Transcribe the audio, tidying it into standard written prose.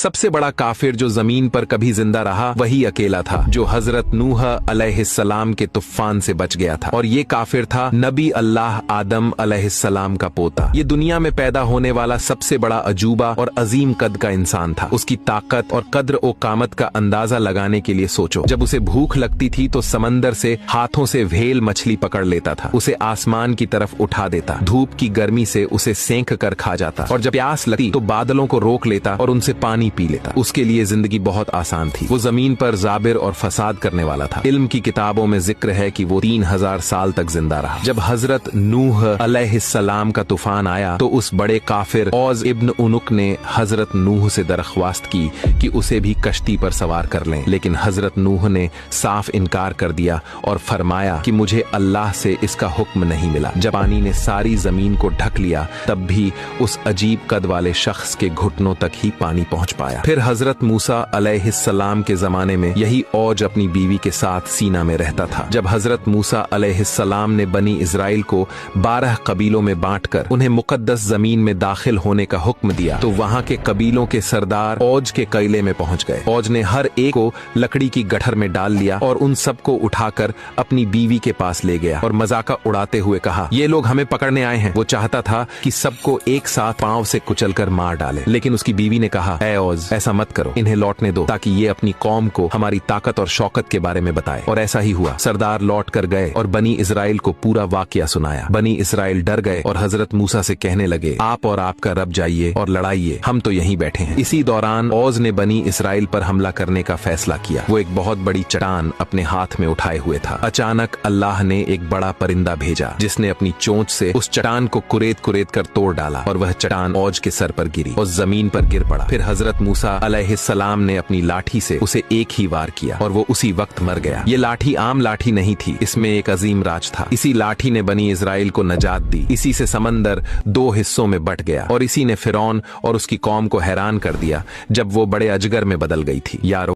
सबसे बड़ा काफिर जो जमीन पर कभी जिंदा रहा वही अकेला था, जो हजरत नूह अलैहिस्सलाम के तूफान से बच गया था। और ये काफिर था नबी अल्लाह आदम अलैहिस्सलाम का पोता। ये दुनिया में पैदा होने वाला सबसे बड़ा अजूबा और अजीम कद का इंसान था। उसकी ताकत और कद्र ओ कामत का अंदाजा लगाने के लिए सोचो, जब उसे भूख लगती थी तो समंदर से हाथों से व्हेल मछली पकड़ लेता था, उसे आसमान की तरफ उठा देता, धूप की गर्मी से उसे सेंक कर खा जाता, और जब प्यास लगती तो बादलों को रोक लेता और उनसे पानी पी लेता। उसके लिए जिंदगी बहुत आसान थी। वो जमीन पर जाबिर और फसाद करने वाला था। इल्म की किताबों में जिक्र है कि वो 3000 साल तक जिंदा रहा। जब हजरत नूह अलैहिस्सलाम का तूफान आया तो उस बड़े काफिर औज इब्न उनुक ने हजरत नूह से दरख्वास्त की कि उसे भी कश्ती पर सवार कर लें, लेकिन हजरत नूह ने साफ इनकार कर दिया और फरमाया कि मुझे अल्लाह से इसका हुक्म नहीं मिला। जब पानी ने सारी जमीन को ढक लिया तब भी उस अजीब कद वाले शख्स के घुटनों तक ही पानी पहुंच पाया। फिर हजरत मूसा अलैहिस्सलाम के जमाने में यही औज अपनी बीवी के साथ सीना में रहता था। जब हजरत मूसा अलैहिस्सलाम ने बनी इजराइल को 12 कबीलों में बांटकर उन्हें मुकद्दस जमीन में दाखिल होने का हुक्म दिया तो वहां के कबीलों के सरदार औज के कैले में पहुंच गए। औज ने हर एक को लकड़ी की गठर में डाल लिया और उन सबको उठाकर अपनी बीवी के पास ले गया और मजाका उड़ाते हुए कहा, ये लोग हमें पकड़ने आए हैं। वो चाहता था कि सबको एक साथ पांव से कुचलकर मार डाले, लेकिन उसकी बीवी ने कहा, ऐ औज, ऐसा मत करो, इन्हें लौटने दो ताकि ये अपनी कौम को हमारी ताकत और शौकत के बारे में बताए। और ऐसा ही हुआ। सरदार लौट कर गए और बनी इजराइल को पूरा वाकया सुनाया। बनी इजराइल डर गए और हजरत मूसा से कहने लगे, आप और आपका रब जाइए और लड़ाइए, हम तो यहीं बैठे हैं। इसी दौरान औज ने बनी इजराइल पर हमला करने का फैसला किया। वो एक बहुत बड़ी चट्टान अपने हाथ में उठाए हुए था। अचानक अल्लाह ने एक बड़ा परिंदा भेजा जिसने अपनी चोंच से उस चट्टान को कुरेद कुरेद कर तोड़ डाला और वह चट्टान औज के सर पर गिरी और जमीन पर गिर पड़ा। फिर हजरत मूसा अलैहिस्सलाम ने अपनी लाठी से उसे एक ही वार किया और वो उसी वक्त मर गया। ये लाठी आम लाठी नहीं थी, इसमें एक अजीम राज था। इसी लाठी ने बनी इजराइल को नजात दी। इसी से समंदर 2 हिस्सों में बट गया और इसी ने फिरौन और उसकी कौम को हैरान कर दिया जब वो बड़े अजगर में बदल गई थी। यारो